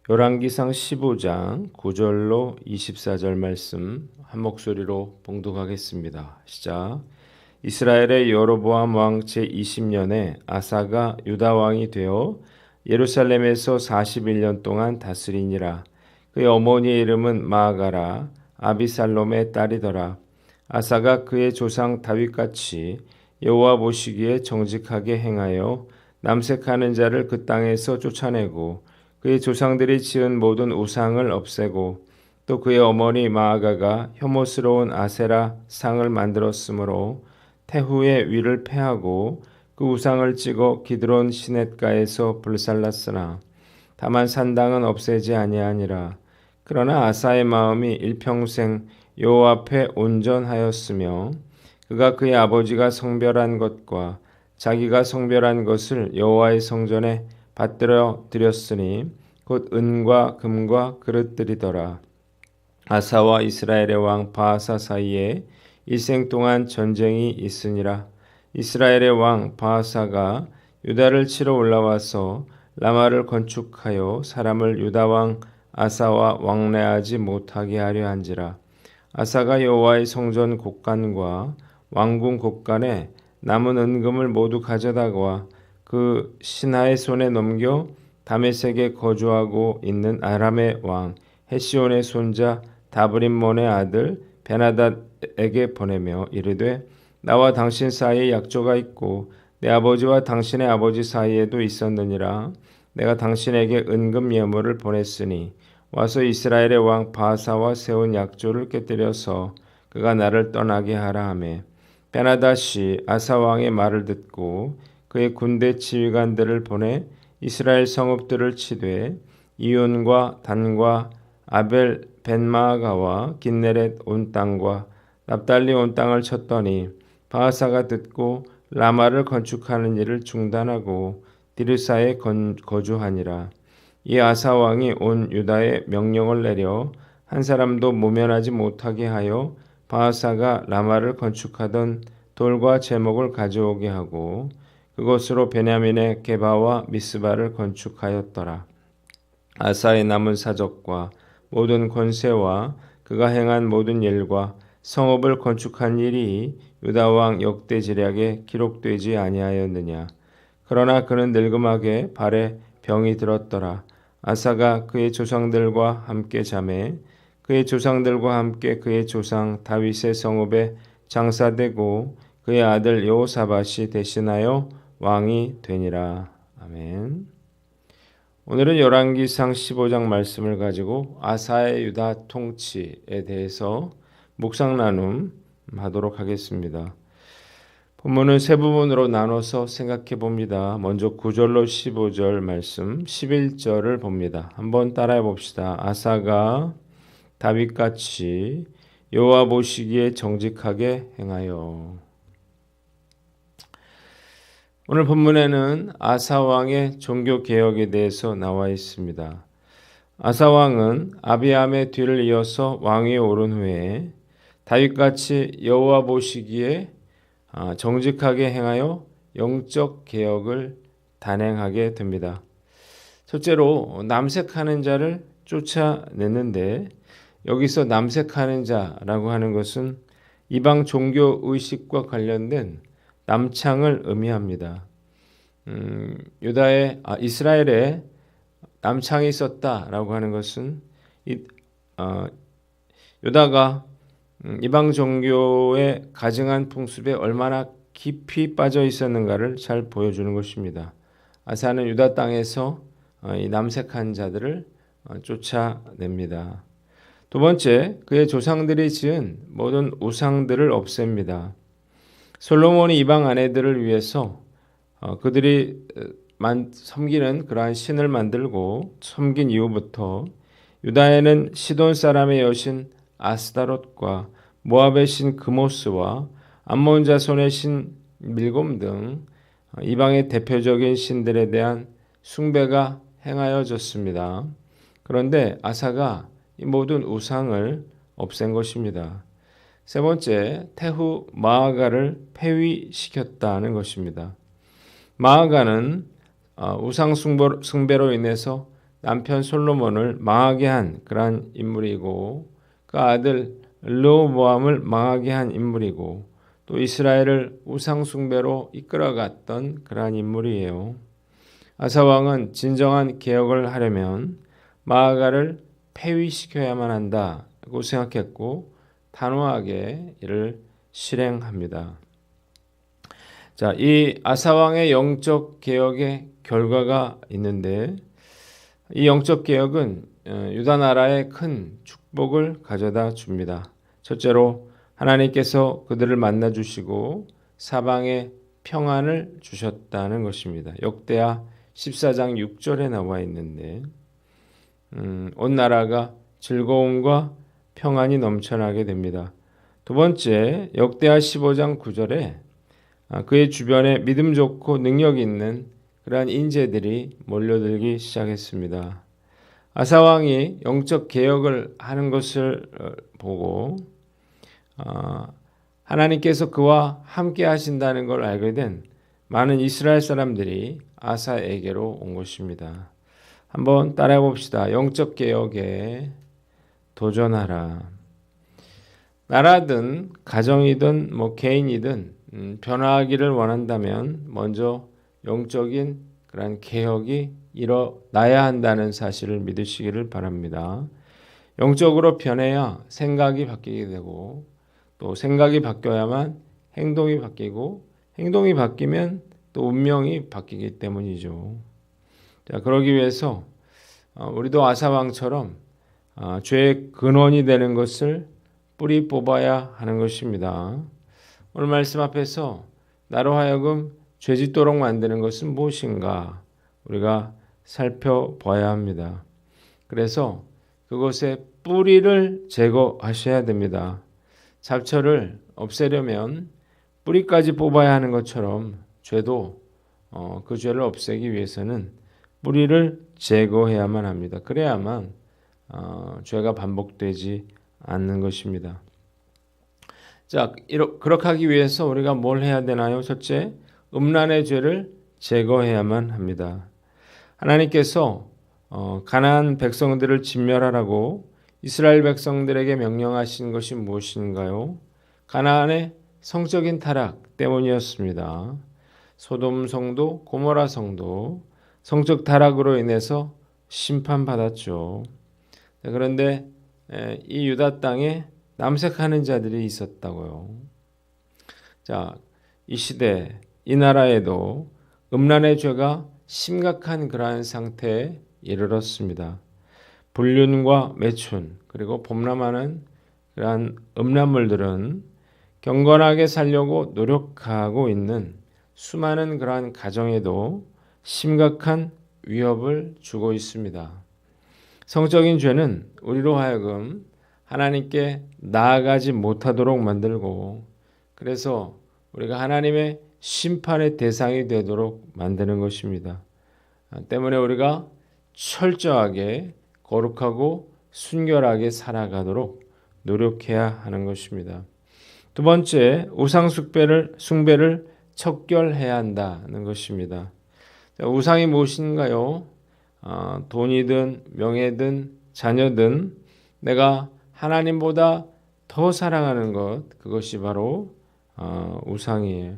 열왕기상 15장 9절로 24절 말씀 한 목소리로 봉독하겠습니다. 시작. 이스라엘의 여로보암 왕 제20년에 아사가 유다 왕이 되어 예루살렘에서 41년 동안 다스리니라. 그의 어머니의 이름은 마아가라 아비살롬의 딸이더라. 아사가 그의 조상 다윗같이 여호와 보시기에 정직하게 행하여 남색하는 자를 그 땅에서 쫓아내고 그의 조상들이 지은 모든 우상을 없애고 또 그의 어머니 마아가가 혐오스러운 아세라 상을 만들었으므로 태후의 위를 패하고 그 우상을 찍어 기드론 시냇가에서 불살랐으나 다만 산당은 없애지 아니하니라. 그러나 아사의 마음이 일평생 여호와 앞에 온전하였으며 그가 그의 아버지가 성별한 것과 자기가 성별한 것을 여호와의 성전에 받들어 드렸으니 곧 은과 금과 그릇들이더라. 아사와 이스라엘의 왕 바하사 사이에 일생 동안 전쟁이 있으니라. 이스라엘의 왕 바하사가 유다를 치러 올라와서 라마를 건축하여 사람을 유다 왕 아사와 왕래하지 못하게 하려 한지라. 아사가 여호와의 성전 곳간과 왕궁 곳간에 남은 은금을 모두 가져다가 그 신하의 손에 넘겨 다메섹에 거주하고 있는 아람의 왕 헤시온의 손자 다브림몬의 아들 베나닷에게 보내며 이르되 나와 당신 사이에 약조가 있고 내 아버지와 당신의 아버지 사이에도 있었느니라. 내가 당신에게 은금 예물을 보냈으니 와서 이스라엘의 왕 바하사와 세운 약조를 깨뜨려서 그가 나를 떠나게 하라 하매 베나닷이 아사 왕의 말을 듣고 그의 군대 지휘관들을 보내 이스라엘 성읍들을 치되 이온과 단과 아벨 벤마가와 긴네렛 온 땅과 납달리 온 땅을 쳤더니 바하사가 듣고 라마를 건축하는 일을 중단하고 디르사에 거주하니라. 이 아사 왕이 온 유다에 명령을 내려 한 사람도 모면하지 못하게 하여 바하사가 라마를 건축하던 돌과 제목을 가져오게 하고 그것으로 베냐민의 게바와 미스바를 건축하였더라. 아사의 남은 사적과 모든 권세와 그가 행한 모든 일과 성읍을 건축한 일이 유다 왕 역대지략에 기록되지 아니하였느냐. 그러나 그는 늙음하게 발에 병이 들었더라. 아사가 그의 조상들과 함께 잠에 그의 조상들과 함께 그의 조상 다윗의 성읍에 장사되고 그의 아들 여호사밧이 대신하여 왕이 되니라. 아멘. 오늘은 열왕기상 15장 말씀을 가지고 아사의 유다 통치에 대해서 묵상 나눔 하도록 하겠습니다. 본문은 세 부분으로 나눠서 생각해 봅니다. 먼저 9절로 15절 말씀, 11절을 봅니다. 한번 따라해 봅시다. 아사가 다윗같이 여호와 보시기에 정직하게 행하여. 오늘 본문에는 아사 왕의 종교 개혁에 대해서 나와 있습니다. 아사 왕은 아비암의 뒤를 이어서 왕위에 오른 후에 다윗같이 여호와 보시기에 정직하게 행하여 영적 개혁을 단행하게 됩니다. 첫째로 남색하는 자를 쫓아냈는데 여기서 남색하는 자라고 하는 것은 이방 종교 의식과 관련된 남창을 의미합니다. 이스라엘에 남창이 있었다라고 하는 것은 유다가 이방 종교의 가증한 풍습에 얼마나 깊이 빠져 있었는가를 잘 보여주는 것입니다. 아사는 유다 땅에서 이 남색한 자들을 쫓아냅니다. 두 번째, 그의 조상들이 지은 모든 우상들을 없앱니다. 솔로몬이 이방 아내들을 위해서 그들이 섬기는 그러한 신을 만들고 섬긴 이후부터 유다에는 시돈 사람의 여신 아스다롯과 모압의 신 그모스와 암몬 자손의 신 밀곰 등 이방의 대표적인 신들에 대한 숭배가 행하여졌습니다. 그런데 아사가 이 모든 우상을 없앤 것입니다. 세 번째, 태후 마아가를 폐위시켰다는 것입니다. 마아가는 우상 숭배로 인해서 남편 솔로몬을 망하게 한 그러한 인물이고 그 아들 르호보암을 망하게 한 인물이고 또 이스라엘을 우상 숭배로 이끌어갔던 그러한 인물이에요. 아사 왕은 진정한 개혁을 하려면 마아가를 폐위시켜야만 한다고 생각했고 단호하게 이를 실행합니다. 자, 이 아사 왕의 영적 개혁의 결과가 있는데 이 영적 개혁은 유다 나라에 큰 축복을 가져다 줍니다. 첫째로 하나님께서 그들을 만나 주시고 사방에 평안을 주셨다는 것입니다. 역대하 14장 6절에 나와 있는데 온 나라가 즐거움과 평안이 넘쳐나게 됩니다. 두 번째, 역대하 15장 9절에 그의 주변에 믿음 좋고 능력 있는 그러한 인재들이 몰려들기 시작했습니다. 아사 왕이 영적 개혁을 하는 것을 보고 하나님께서 그와 함께 하신다는 걸 알게 된 많은 이스라엘 사람들이 아사에게로 온 것입니다. 한번 따라해 봅시다. 영적 개혁에 도전하라. 나라든 가정이든 개인이든 변화하기를 원한다면 먼저 영적인 그런 개혁이 일어나야 한다는 사실을 믿으시기를 바랍니다. 영적으로 변해야 생각이 바뀌게 되고 또 생각이 바뀌어야만 행동이 바뀌고 행동이 바뀌면 또 운명이 바뀌기 때문이죠. 자, 그러기 위해서 우리도 아사왕처럼 죄의 근원이 되는 것을 뿌리 뽑아야 하는 것입니다. 오늘 말씀 앞에서 나로 하여금 죄짓도록 만드는 것은 무엇인가 우리가 살펴봐야 합니다. 그래서 그것의 뿌리를 제거하셔야 됩니다. 잡초를 없애려면 뿌리까지 뽑아야 하는 것처럼 죄도 그 죄를 없애기 위해서는 뿌리를 제거해야만 합니다. 그래야만 죄가 반복되지 않는 것입니다. 자, 그렇게 하기 위해서 우리가 뭘 해야 되나요? 첫째, 음란의 죄를 제거해야만 합니다. 하나님께서 가나안 백성들을 진멸하라고 이스라엘 백성들에게 명령하신 것이 무엇인가요? 가나안의 성적인 타락 때문이었습니다. 소돔 성도, 고모라 성도 성적 타락으로 인해서 심판받았죠. 그런데 이 유다 땅에 남색하는 자들이 있었다고요. 자, 이 시대 이 나라에도 음란의 죄가 심각한 그러한 상태에 이르렀습니다. 불륜과 매춘 그리고 범람하는 그러한 음란물들은 경건하게 살려고 노력하고 있는 수많은 그러한 가정에도 심각한 위협을 주고 있습니다. 성적인 죄는 우리로 하여금 하나님께 나아가지 못하도록 만들고 그래서 우리가 하나님의 심판의 대상이 되도록 만드는 것입니다. 때문에 우리가 철저하게 거룩하고 순결하게 살아가도록 노력해야 하는 것입니다. 두 번째, 우상 숭배를 척결해야 한다는 것입니다. 우상이 무엇인가요? 돈이든 명예든 자녀든 내가 하나님보다 더 사랑하는 것, 그것이 바로 우상이에요.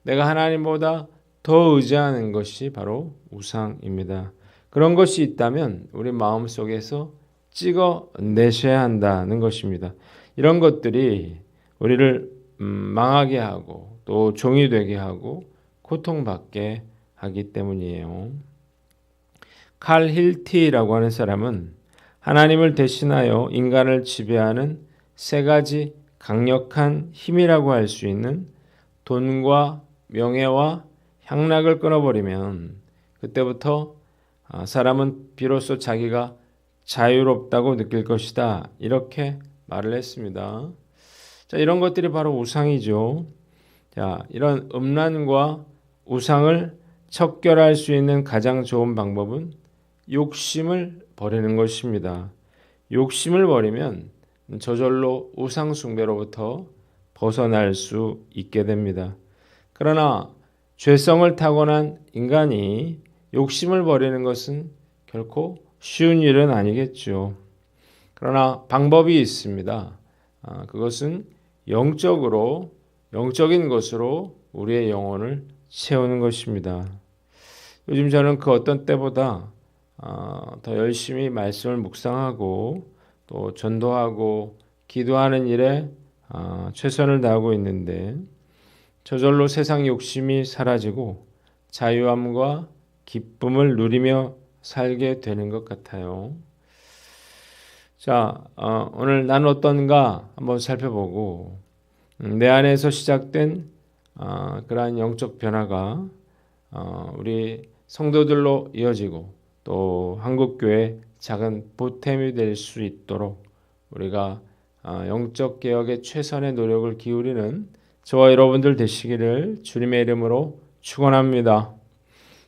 내가 하나님보다 더 의지하는 것이 바로 우상입니다. 그런 것이 있다면 우리 마음속에서 찍어내셔야 한다는 것입니다. 이런 것들이 우리를 망하게 하고 또 종이 되게 하고 고통받게 하기 때문이에요. 칼 힐티라고 하는 사람은 하나님을 대신하여 인간을 지배하는 세 가지 강력한 힘이라고 할 수 있는 돈과 명예와 향락을 끊어버리면 그때부터 사람은 비로소 자기가 자유롭다고 느낄 것이다. 이렇게 말을 했습니다. 자, 이런 것들이 바로 우상이죠. 자, 이런 음란과 우상을 척결할 수 있는 가장 좋은 방법은 욕심을 버리는 것입니다. 욕심을 버리면 저절로 우상 숭배로부터 벗어날 수 있게 됩니다. 그러나 죄성을 타고난 인간이 욕심을 버리는 것은 결코 쉬운 일은 아니겠죠. 그러나 방법이 있습니다. 그것은 영적인 것으로 우리의 영혼을 채우는 것입니다. 요즘 저는 그 어떤 때보다 더 열심히 말씀을 묵상하고 또 전도하고 기도하는 일에 최선을 다하고 있는데 저절로 세상 욕심이 사라지고 자유함과 기쁨을 누리며 살게 되는 것 같아요. 자, 오늘 난 어떤가 한번 살펴보고 내 안에서 시작된 그러한 영적 변화가 우리 성도들로 이어지고 또 한국교회 작은 보탬이 될 수 있도록 우리가 영적 개혁에 최선의 노력을 기울이는 저와 여러분들 되시기를 주님의 이름으로 축원합니다.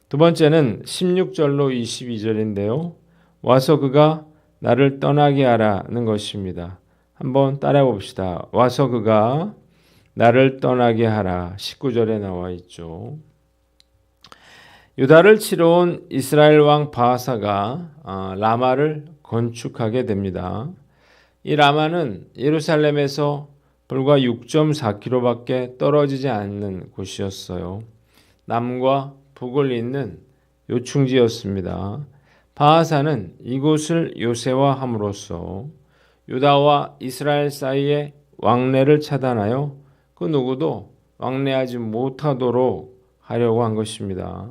두 번째는 16절로 22절인데요. 와서 그가 나를 떠나게 하라는 것입니다. 한번 따라해 봅시다. 와서 그가 나를 떠나게 하라. 19절에 나와 있죠. 유다를 치러 온 이스라엘 왕 바하사가 라마를 건축하게 됩니다. 이 라마는 예루살렘에서 불과 6.4km밖에 떨어지지 않는 곳이었어요. 남과 북을 잇는 요충지였습니다. 바하사는 이곳을 요새화함으로써 유다와 이스라엘 사이의 왕래를 차단하여 그 누구도 왕래하지 못하도록 하려고 한 것입니다.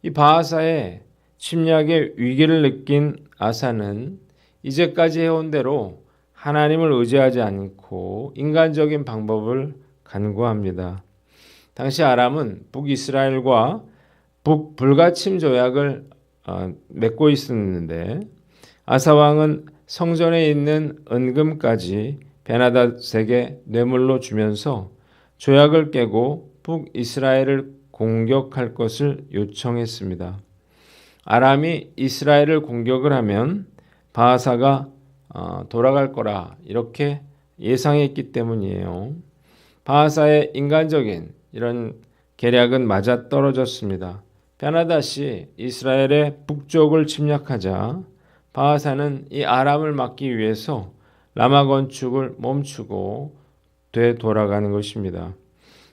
이 바하사의 침략의 위기를 느낀 아사는 이제까지 해온 대로 하나님을 의지하지 않고 인간적인 방법을 간구합니다. 당시 아람은 북이스라엘과 북불가침 조약을 맺고 있었는데 아사 왕은 성전에 있는 은금까지 베나닷에게 뇌물로 주면서 조약을 깨고 북이스라엘을 공격할 것을 요청했습니다. 아람이 이스라엘을 공격을 하면 바하사가 돌아갈 거라 이렇게 예상했기 때문이에요. 바하사의 인간적인 이런 계략은 맞아떨어졌습니다. 베나닷이 이스라엘의 북쪽을 침략하자 바하사는 이 아람을 막기 위해서 라마 건축을 멈추고 되돌아가는 것입니다.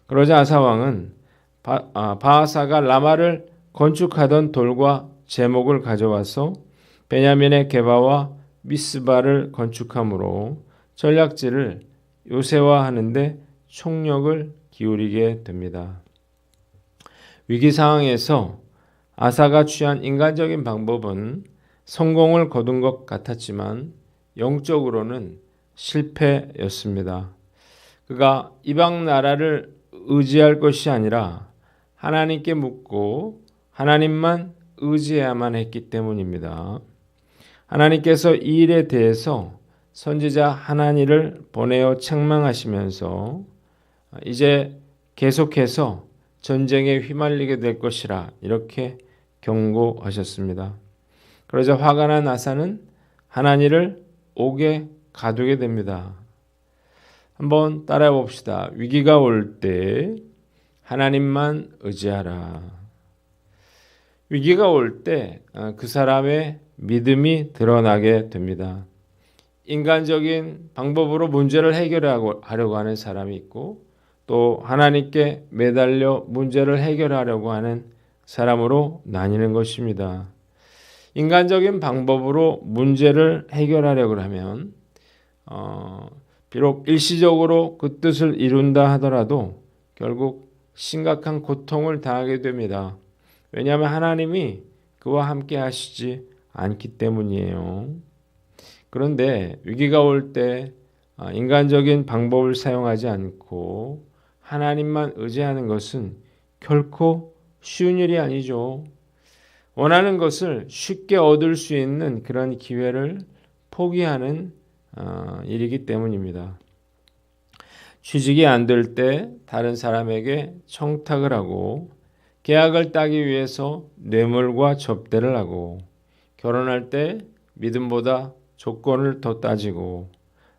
그러자 아사 왕은 바하사가 라마를 건축하던 돌과 제목을 가져와서 베냐민의 게바와 미스바를 건축함으로 전략지를 요새화하는데 총력을 기울이게 됩니다. 위기 상황에서 아사가 취한 인간적인 방법은 성공을 거둔 것 같았지만 영적으로는 실패였습니다. 그가 이방 나라를 의지할 것이 아니라 하나님께 묻고 하나님만 의지해야만 했기 때문입니다. 하나님께서 이 일에 대해서 선지자 하나니를 보내어 책망하시면서 이제 계속해서 전쟁에 휘말리게 될 것이라 이렇게 경고하셨습니다. 그러자 화가 난 아사는 하나니를 옥에 가두게 됩니다. 한번 따라해 봅시다. 위기가 올 때 하나님만 의지하라. 위기가 올 때 그 사람의 믿음이 드러나게 됩니다. 인간적인 방법으로 문제를 해결하려고 하는 사람이 있고 또 하나님께 매달려 문제를 해결하려고 하는 사람으로 나뉘는 것입니다. 인간적인 방법으로 문제를 해결하려고 하면 비록 일시적으로 그 뜻을 이룬다 하더라도 결국 심각한 고통을 당하게 됩니다. 왜냐하면 하나님이 그와 함께 하시지 않기 때문이에요. 그런데 위기가 올 때 인간적인 방법을 사용하지 않고 하나님만 의지하는 것은 결코 쉬운 일이 아니죠. 원하는 것을 쉽게 얻을 수 있는 그런 기회를 포기하는 일이기 때문입니다. 취직이 안 될 때 다른 사람에게 청탁을 하고 계약을 따기 위해서 뇌물과 접대를 하고 결혼할 때 믿음보다 조건을 더 따지고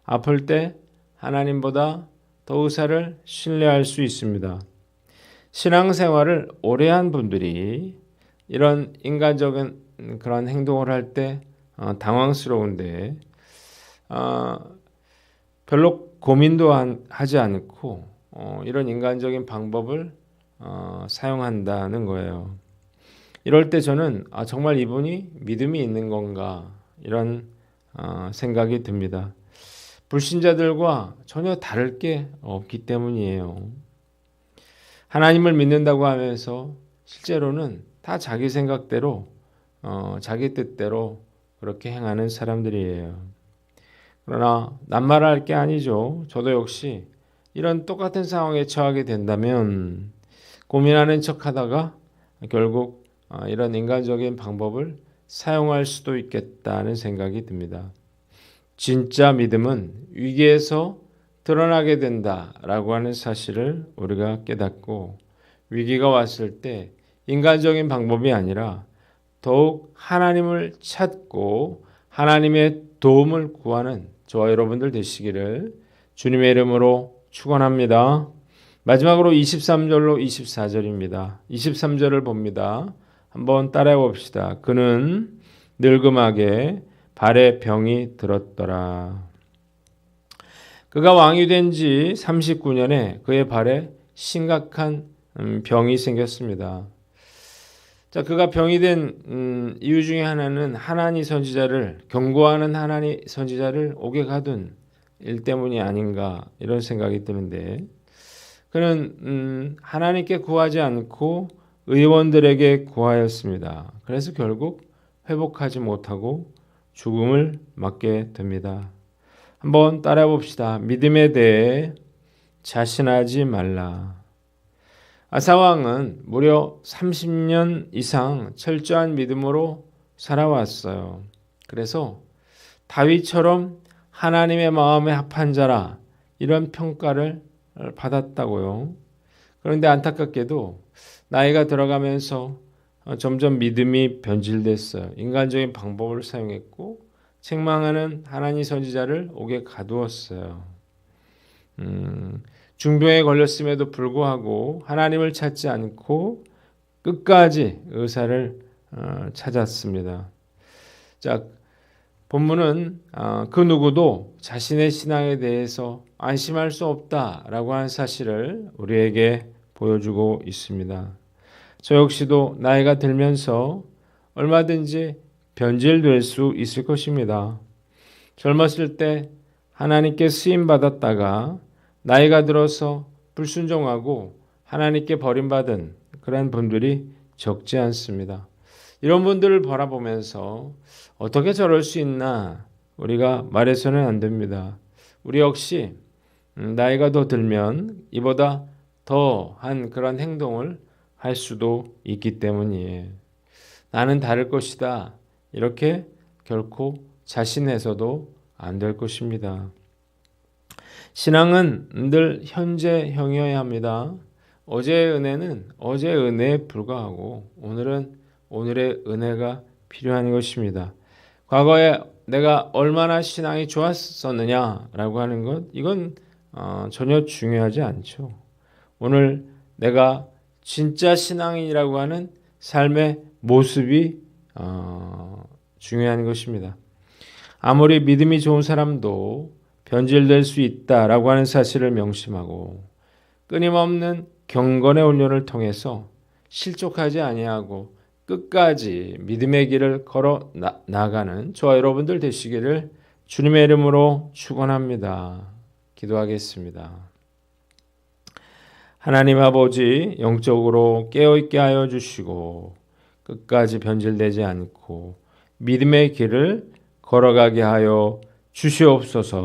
아플 때 하나님보다 더 의사를 신뢰할 수 있습니다. 신앙생활을 오래 한 분들이 이런 인간적인 그런 행동을 할 때 당황스러운데 별로 고민도 하지 않고 이런 인간적인 방법을 사용한다는 거예요. 이럴 때 저는 정말 이분이 믿음이 있는 건가 이런 생각이 듭니다. 불신자들과 전혀 다를 게 없기 때문이에요. 하나님을 믿는다고 하면서 실제로는 다 자기 생각대로 자기 뜻대로 그렇게 행하는 사람들이에요. 그러나 낱말할 게 아니죠. 저도 역시 이런 똑같은 상황에 처하게 된다면 고민하는 척하다가 결국 이런 인간적인 방법을 사용할 수도 있겠다는 생각이 듭니다. 진짜 믿음은 위기에서 드러나게 된다라고 하는 사실을 우리가 깨닫고 위기가 왔을 때 인간적인 방법이 아니라 더욱 하나님을 찾고 하나님의 도움을 구하는 저와 여러분들 되시기를 주님의 이름으로 축원합니다. 마지막으로 23절로 24절입니다. 23절을 봅니다. 한번 따라해 봅시다. 그는 늙음하게 발에 병이 들었더라. 그가 왕이 된 지 39년에 그의 발에 심각한 병이 생겼습니다. 자, 그가 병이 된 이유 중에 하나는 하나니 선지자를 경고하는 하나니 선지자를 옥에 가둔 일 때문이 아닌가 이런 생각이 드는데 그는 하나님께 구하지 않고 의원들에게 구하였습니다. 그래서 결국 회복하지 못하고 죽음을 맞게 됩니다. 한번 따라해 봅시다. 믿음에 대해 자신하지 말라. 아사왕은 무려 30년 이상 철저한 믿음으로 살아왔어요. 그래서 다윗처럼 하나님의 마음에 합한 자라 이런 평가를 받았다고요. 그런데 안타깝게도 나이가 들어가면서 점점 믿음이 변질됐어요. 인간적인 방법을 사용했고 책망하는 하나님 선지자를 옥에 가두었어요. 중병에 걸렸음에도 불구하고 하나님을 찾지 않고 끝까지 의사를 찾았습니다. 자, 본문은 그 누구도 자신의 신앙에 대해서 안심할 수 없다라고 하는 사실을 우리에게 보여주고 있습니다. 저 역시도 나이가 들면서 얼마든지 변질될 수 있을 것입니다. 젊었을 때 하나님께 쓰임 받았다가 나이가 들어서 불순종하고 하나님께 버림받은 그런 분들이 적지 않습니다. 이런 분들을 바라보면서 어떻게 저럴 수 있나 우리가 말해서는 안 됩니다. 우리 역시 나이가 더 들면 이보다 더한 그런 행동을 할 수도 있기 때문이에요. 나는 다를 것이다. 이렇게 결코 자신해서도 안 될 것입니다. 신앙은 늘 현재형이어야 합니다. 어제의 은혜는 어제의 은혜에 불과하고 오늘은 오늘의 은혜가 필요한 것입니다. 과거에 내가 얼마나 신앙이 좋았었느냐라고 하는 것 이건 전혀 중요하지 않죠. 오늘 내가 진짜 신앙인이라고 하는 삶의 모습이 중요한 것입니다. 아무리 믿음이 좋은 사람도 변질될 수 있다라고 하는 사실을 명심하고 끊임없는 경건의 훈련을 통해서 실족하지 아니하고 끝까지 믿음의 길을 걸어 나가는 저와 여러분들 되시기를 주님의 이름으로 축원합니다. 기도하겠습니다. 하나님 아버지 영적으로 깨어있게 하여 주시고 끝까지 변질되지 않고 믿음의 길을 걸어가게 하여 주시옵소서.